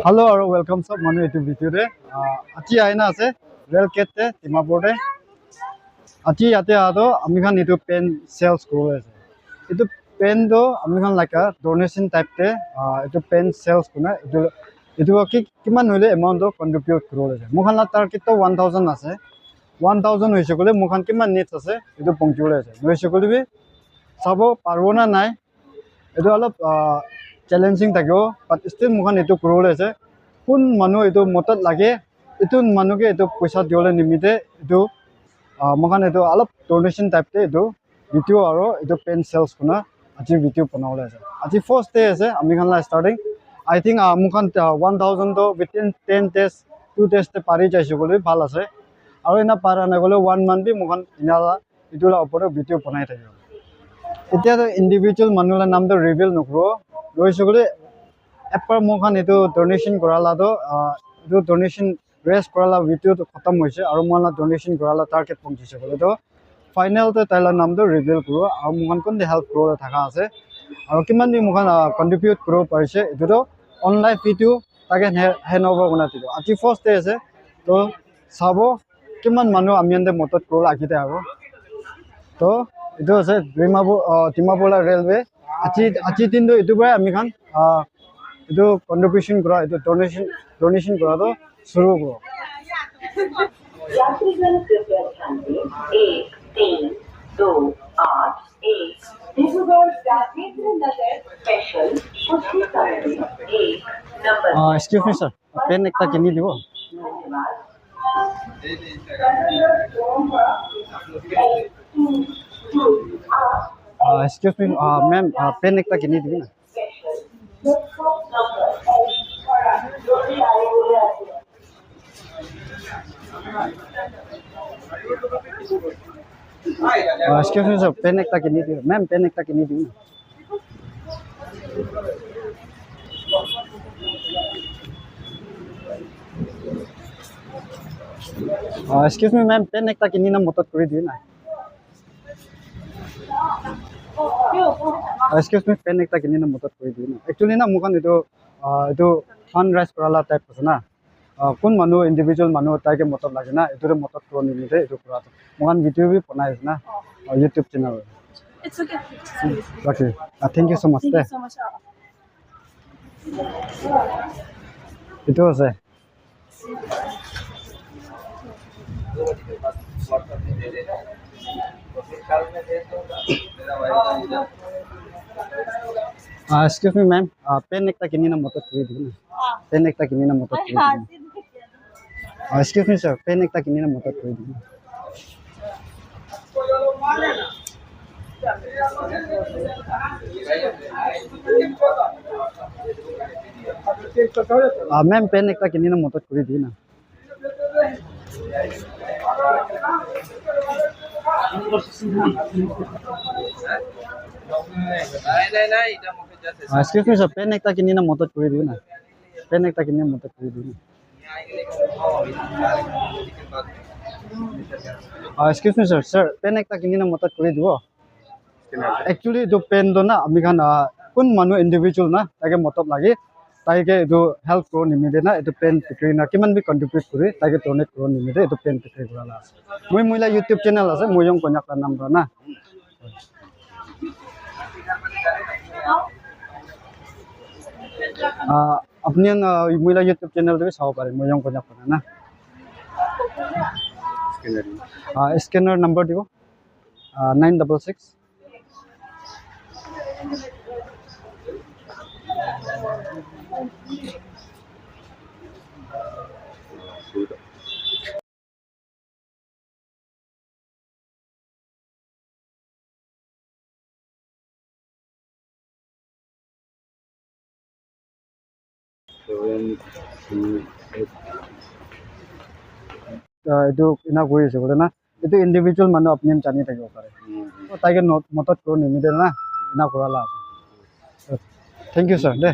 Hello or welcome sab manu etu video re achi aina ase rail gate te Dimapur te achi yate ado ami khan etu pen sales kore ase etu pen do ami khan like a donation type te etu pen sales kuna etu ki kiman hoile amount do contribute kore ase mukhan la target to 1000 ase 1000 hoise kole mukhan kiman needs ase etu puncture ase hoise kole bi sabo parbo na nai etu alop challenging thakibo but still mukhan etu kore ase kun manu etu motot lage etu manu ke etu paisa diole nimite etu mukhan etu alop donation type te etu video aro etu pen sales kuna aji video banawole ase aji first day ase ami khan la starting I think mukhan 1000 to within 10 days 2 days te pari jaise kole bhal ase aro ena para na gole 1 month bi mukhan inala etu la opor video banai thakibo এতিয়া তো individual মানুহ নাম তো reveal নকৰো লৈছো গলে এপাৰ মখান এটো donation কৰালা তো এটো ডোনেশন ৰেস কৰালা ভিডিও তো খতম হৈছে আৰু মলা ডোনেশন কৰালা টাৰ্গেট পঞ্চিছে গলে তো ফাইনাল তো তাইলা নাম তো ৰিভিল কৰো আৰু মখান কোন হেল্প কৰা থাকা আছে আৰু কিমান দি মখান কন্ট্ৰিবিউট কৰিব পাৰিছে এটো তো অনলাইন ভিডিও তাকে হেন ওভাৰ বনা দিলো আজি ফাৰ্স্ট ডে আছে তো চাব কিমান মানুহ আমি এন্তে মতত কৰা আগিতে আৰু তো itu ase Dimapur railway achi tin do itu bai ami khan itu contribution kora itu donation kora to shuru koro यात्रीगण कृपया ध्यान दें 1328 डिब्रूगढ़ राजेंद्र नगर स्पेशल पुष्टि करने 1 number excuse me sir pen ekta kini dibo excuse me ma'am pen ekta kini dibi na excuse me sir pen ekta kini dibi ma'am pen ekta kini dibi na excuse me ma'am pen ekta kini na motot kori dibi na excuse me pen ekta kini na motot kori dibi na actually na mukhan etu fund raise korala type ase na kun manu individual manu taike motot lage na etu motot koro nimite etu kora mukhan video bi banai ase na YouTube channel It's okay. okay thank you so much Thank you so much. itu ase excuse me ma'am pen ekta kini na motot kori dibi na pen ekta kini na motot kori dibi excuse me sir pen ekta kini na motot kori dibi ma'am pen ekta kini na motot kori dibi na excuse me sir pen ekta kini na motot kori dibi na pen ekta kini na motot kori dibi na excuse me sir pen ekta kini na motot kori dibo actually jo pen do na ami khan kun manu individual na tage motot lagi taike etu help koro nimite na etu pen pikri na kiman bi contribute kori taike donate koro nimite etu pen pikri kora la moi la YouTube channel ase moyong konyak la naam na apni moi la YouTube channel te sabo pare moyong konyak na scanner number dibo 966 itu ina kori ase kole na itu individual manu apni jani thakibo pare taike motot koro nimite na ina kora la thank you sir de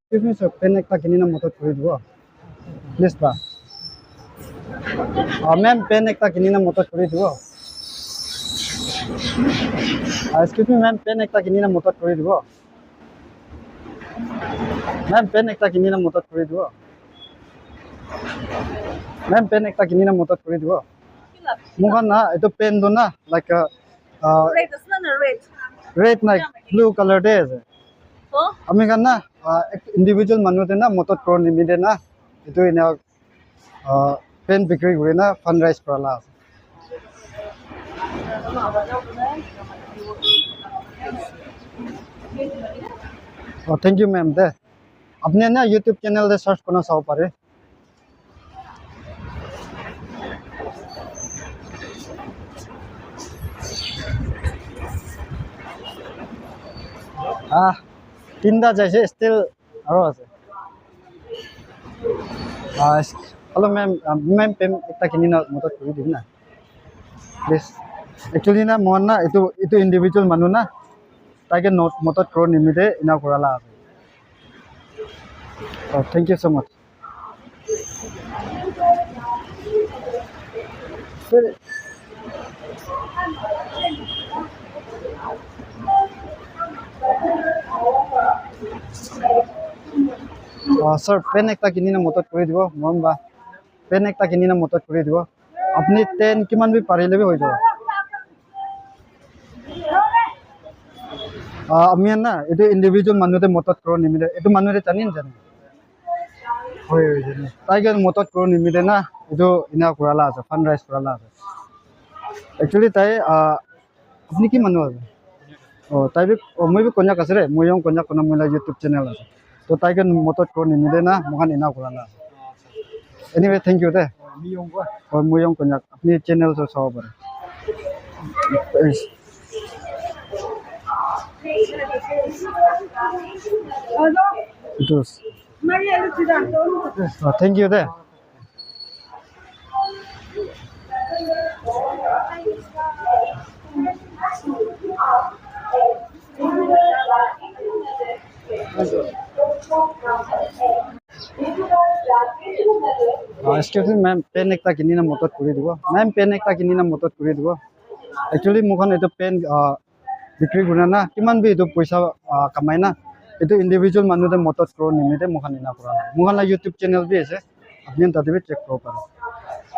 excuse me sir pen ekta kini na motot kori dibo Please ba. Ma'am, pen ekta kinina motot kori dibo. Excuse me, ma'am, pen ekta kinina motot kori dibo. Ma'am, pen ekta kinina motot kori dibo. Ma'am, pen ekta kinina motot kori dibo. Mukhan na, ito pen do na, like Red, it's not a red. red like blue color de ase. Oh? Ami kan na individual manu de na motot kor nimide na itu ina pen bikri kori na fundraise korala. Oh, thank you ma'am de. Apne na YouTube channel de search korna sao pare. Tinda jaise still aro ase. Hello ma'am, ma'am pen ekta kinina motot kori din na. Please. Actually na mon na itu individual manu na taike not motot kor nimide ina korala ase. Oh, thank you so much. Sir, sir, pen ekta kinina motot kori dibo mon ba. Pen ekta kinina motot kori dibo. Apni 10 kiman bi parile bi hoi jabo. Amian na itu individual manu de motot kor nimide. Itu manu de chanin jane. Hoi jane. Taike motot kor nimide na itu ina korala ase fundraise korala ase. Actually tai apni ki manu ase. Oh, tai bi moi bi konyak ase re. Moi yong konyak kona moila YouTube channel ase. To taike motot kor nimide na mohan ina korala ase. Anyway, thank you de. Oh, moi yong konyak apni channel so sao pare. It was. Thank you there. Excuse me, ma'am, pen ekta kinina motot kori dibo. Ma'am, pen ekta kinina motot kori dibo. Actually, mukhan itu pen bikri guna na kiman bi itu paisa kamai na itu individual manu de motot kor nimide mukhan ina korala. Mukhan la YouTube channel bi ase. Apni tade bi check koro pare.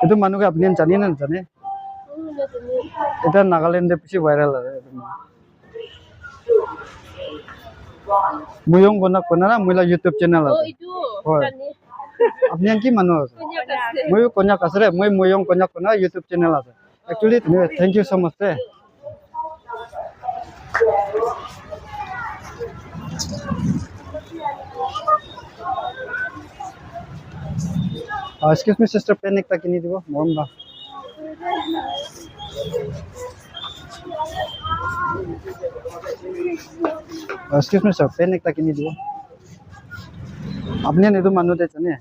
Itu manu ke apni jani na jane. Eta Nagaland de pichi viral ase. Muyong kona na muila YouTube channel Oh, ase. itu. Oh. Jani. Apni yang ki manu ase. Konyak ase. Moi konyak ase re. Moi muyong konyak kona YouTube channel ase. Actually, thank you so much. Excuse me, sister, pen ekta kini dibo. Moron ba? Excuse me, sir, pen ekta kini dibo. Apni itu manu de chane.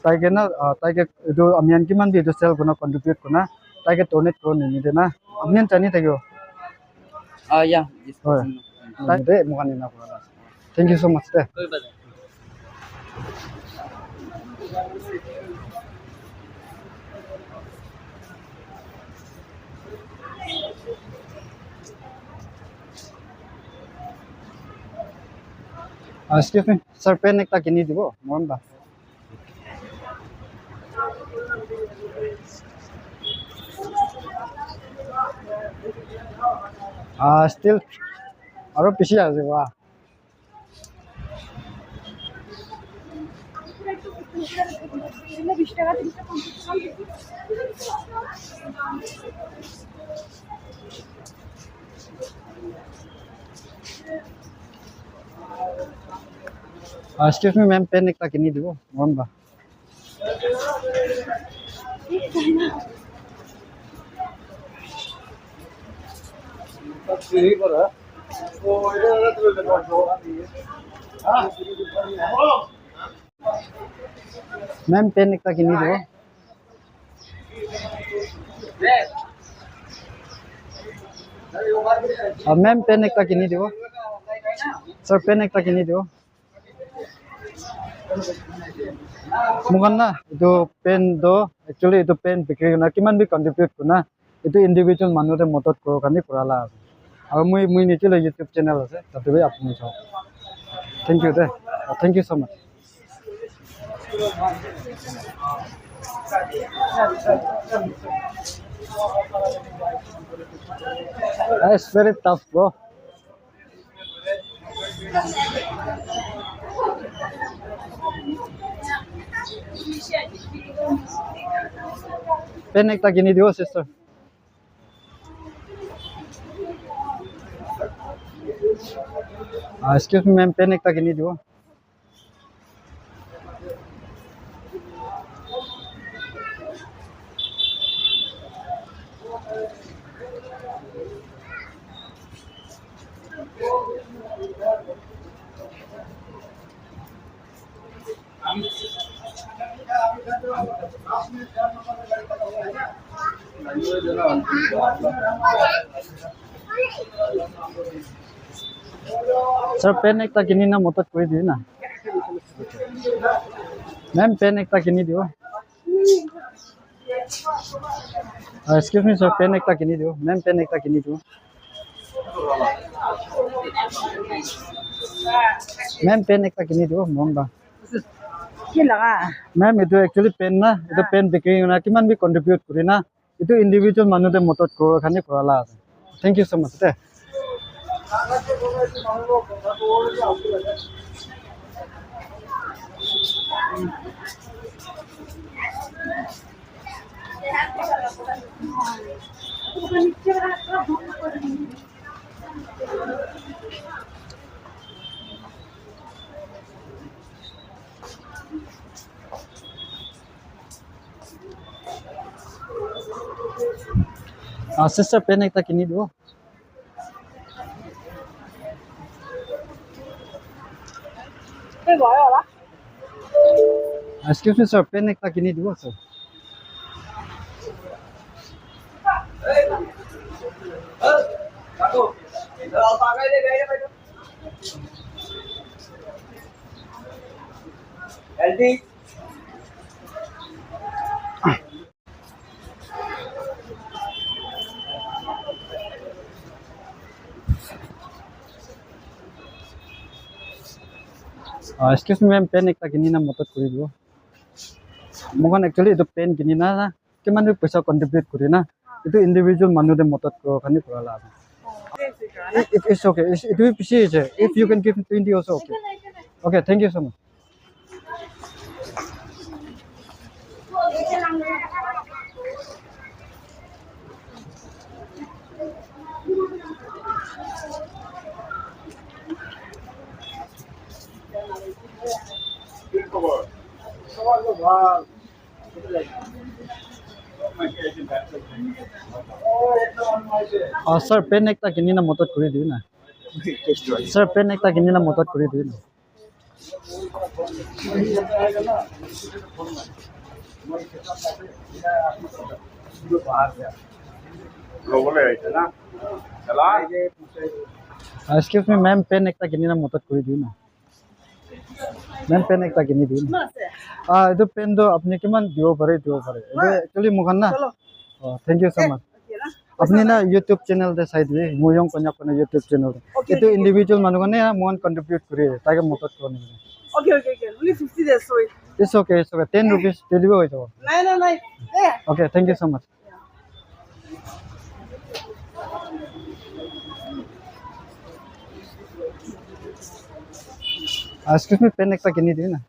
Taike na, taike itu amian kiman bi itu sell kona contribute kona. Taike donate koro nimide na. Apni chani tagyo. Yeah. Taike mukhan ina korala. Thank you so much. Excuse me, sir, pen ekta kini dibo. Moron ba? Still aro pishi ase ba. Excuse me, ma'am, pen ekta kini dibo. Moron ba? Ma'am, pen ekta kini dibo. Ma'am, pen ekta kini dibo. Sir, pen ekta kini dibo. Mukan na itu pen do actually itu pen bikri na kiman bi contribute kuna itu individual manu te motot koro kani kurala aru mui niche le YouTube channel ase tate bi apni chao thank you de thank you so much it's very tough bro pen ekta kini dibo sister excuse me ma'am pen ekta kini dibo Sir, pen ekta kini na motot koi diyo na. Ma'am, pen ekta kini diyo. Excuse me, sir, pen ekta kini diyo. Ma'am, pen ekta kini diyo. Ma'am, pen ekta kini diyo. Ma'am ba? Ma'am, itu actually pen na. Itu pen bikri na. Kiman bi contribute kuri na. Itu individual manu de motot koro kani kurala. Thank you so much. Sister, pen ekta kini dibo. Excuse me, sir, pen ekta kini dibo, sir. Excuse me, ma'am, pen ekta kini na motot kuri dibo. Mukan actually itu pen kini na kiman bi paisa contribute kuri na. Itu individual manu de motot koro kani kurala. It's okay. It will be easy. If you can give 20 also okay. Okay, thank you so much. Sir, pen ekta kini na motot kuri diyo na. Sir, pen ekta kini na motot kuri diyo na. Excuse me, ma'am, pen ekta kini na motot kuri diyo na. Ma'am, pen ekta kini diyo na. Itu pen do apni kiman diyo pare. Itu actually mukan na. Thank you so much. अपने ना YouTube channel दे side में मुयंग कन्या कन्या YouTube channel itu individual manu kane ya mohon contribute kuri taga motot kone Okay. Only 50 days, sorry. it's okay 10 rupees deliver hoy jabo No. Yeah. okay thank you so much excuse me pen ekta kini diyo na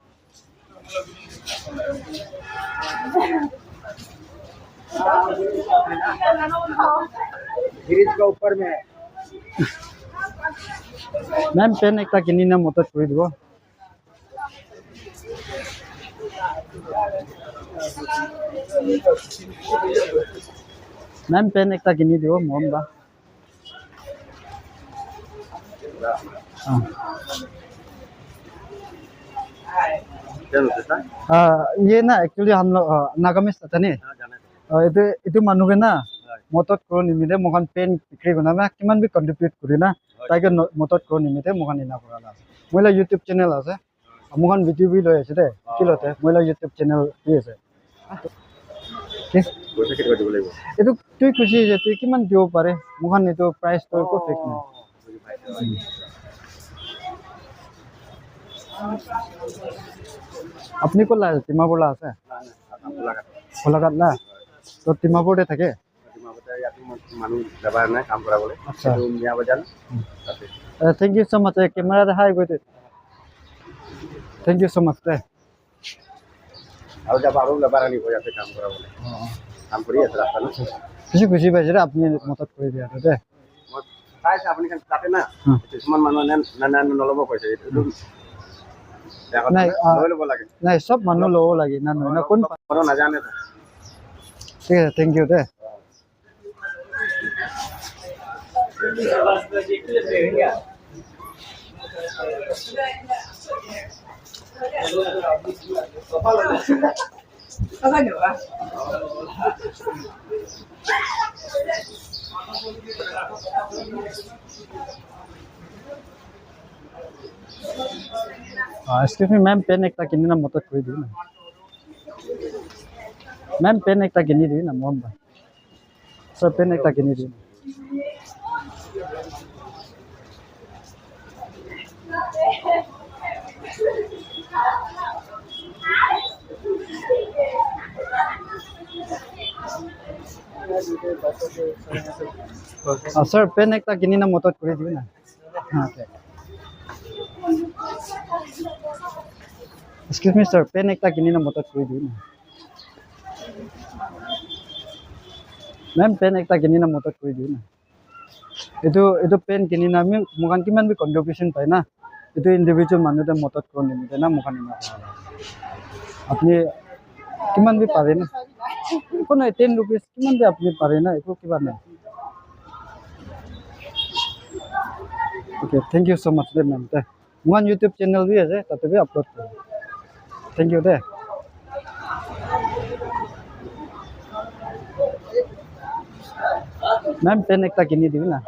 bridge के ऊपर में ma'am pen एकता किनी ना मोtot kuri dibo ma'am pen एकता किनी दियो मोम बा ये ना एक्चुअली हम लोग नागामिस था नहीं itu manu ke na motot ko nimite mokan pen pikri guna na kiman bi contribute kuri na taike motot ko nimite mokan ina kurala moila YouTube channel ase মোহন ভিডিঅ' বি লৈ আছে দে কিলতে মইলা ইউটিউব চেনেল দি আছে এইটো তুই খুচি যে তুই কিমান দিব পাৰে মোহন এইটো প্ৰাইচ তোৰ একো ফিক্স নাই আপুনি ক'লা ডিমাপুৰলা আছে গোলাঘাট না তো ডিমাপুৰতে থাকে আচ্ছা thank you so' much camera দেখাই গৈ থেংক ইউ ছ' মাছ দে খুচি খুচি পাইছে দে আপুনি মদত কৰি দিয়াটো দে নাই নাই চব মানুহ ল'ব লাগে না নহয় না কোন নাজানে ঠিক আছে থেংক ইউ দে excuse me ma'am pen ekta kini na motot koi diu na ma'am pen ekta kini diu na mom ba sir pen ekta kini diu sir pen ekta kini na motot koi diu na okay excuse me sir pen ekta kini na motot koi diu na ma'am pen ekta kini na motot koi diu na itu pen kini na mi mukan kiman bi contribution pai na itu individual manu te motot kron ni na mukan na apni kiman bi pare na ko na 10 rupees kiman bi apni pare na eko kiba na okay thank you so much de ma'am te mukan youtube channel bi ase tate bi upload kor thank you de ma'am pen ekta kini diu na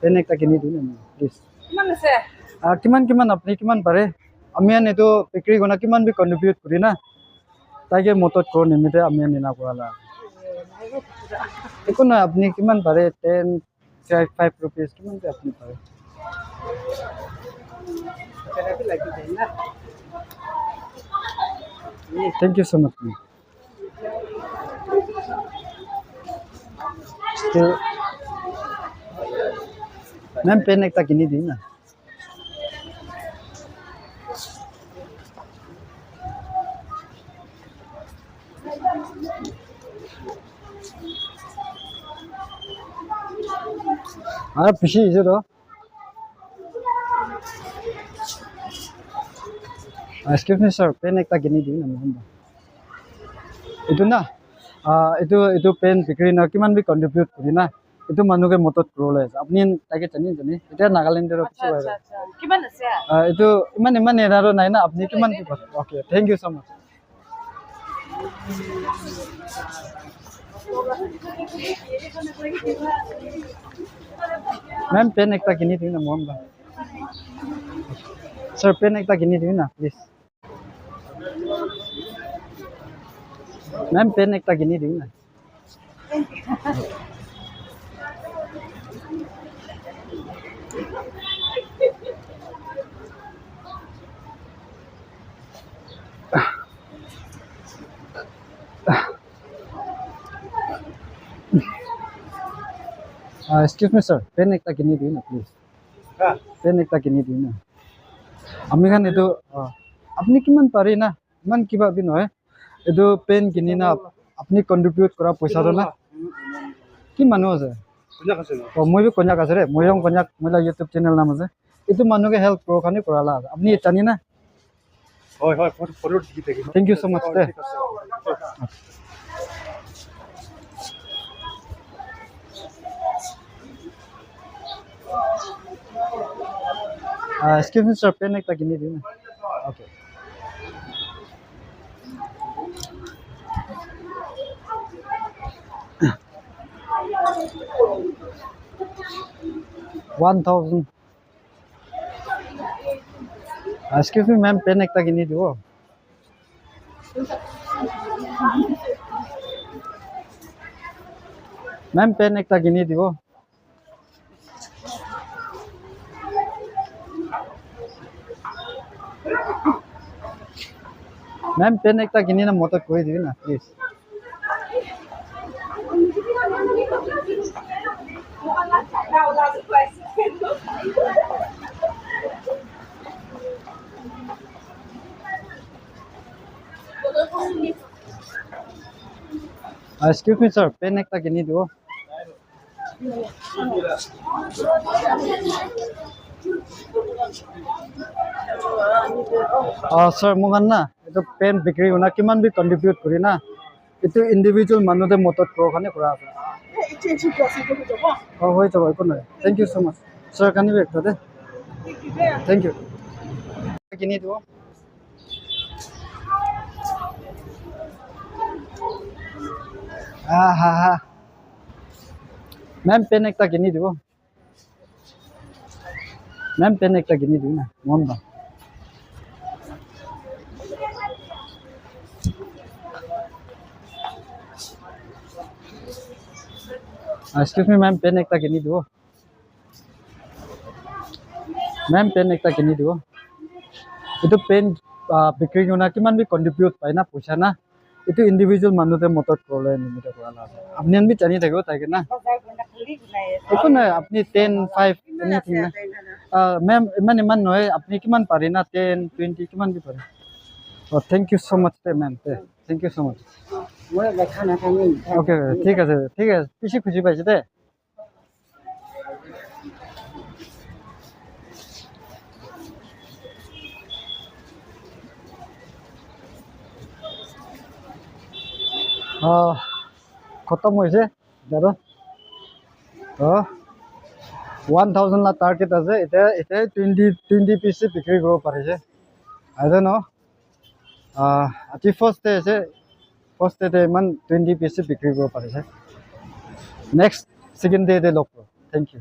pen ekta kini diu na please কিমান আছে কিমান আপনি কিমান পাৰে আমি আন এটো বিক্ৰী গনা কিমান বি কন্ট্ৰিবিউট কৰি না তাইকে মতত কো নিমিতে আমি নিনা কৰালা একো না আপনি কিমান পাৰে 10 5 rupees কিমান বি আপনি পাৰে thank you so much ma'am pen ekta kini di na ara pishi ise to excuse me sir pen ekta kini di na mohon itu pen bikri na kiman bi contribute kori na itu manuke motot role আছে আপনি তাকে জানি এটা নাগাল্যান্ডের অফিসে আচ্ছা আচ্ছা কিমান আছে itu ইমান এরারো নাই না আপনি কিমান দিব okay thank you so much ma'am pen एकटा किनी दिउ न मोहन बा सर पेन एकटा किनी दिउ न प्लिज मैम पेन एकटा किनी दिउ न excuse me sir pen ekta kini diu na please pen ekta kini diu na ami khan etu apni kiman pare na man kiba bi noy etu pen kini na apni contribute kora paisa ro na ki manu ase konyak ase no moi bi konyak ase re moyong konyak moila youtube channel nam ase etu manu ke help kro khani korala apni etani na hoy photo dikhi thank you so much de excuse me sir pen ekta kini diu na okay $1,000 Excuse me, ma'am, pen ekta kini dibo. Ma'am, pen ekta kini dibo. Ma'am, pen ekta kini na motor kori dibi na, please. Excuse me, sir, pen ekta kini dibo. Sir, mugan na. Ito pen bikri una kiman bi contribute kori na. Ito individual manude motor pro kane kura ase. Change plus ito ko ba? Hoi jabo iko na. Thank you so much. Sir, kani bi ekta de. Thank you. Kini dibo. Ha. Ma'am, pen ekta kini dibo. Ma'am, pen ekta kini dibo na. Mon ba. Excuse me, ma'am, pen ekta kini dibo. Ma'am, pen ekta kini dibo. Ito pen bikri kuna kiman bi contribute pai na puisa na. Ito individual manude motor pro le nimita kura na. Apni an bi chani thakibo thake na. Eko na apni 10 5 anything na. Ma'am, iman noy apni kiman pari na 10 20 kiman bi pari. Oh, thank you so much, ma'am. Thank you so much. Okay, ঠিক আছে বেশি খুশি পাইছে দে খতম হয়েছে দাদা 1000 লা target আছে এটা 20 পিস বিক্রি করব পাৰিছে I don't know আজি ফার্স্ট ডে আছে First day man 20 piece bikri koribo parise. Next second day de log. Thank you.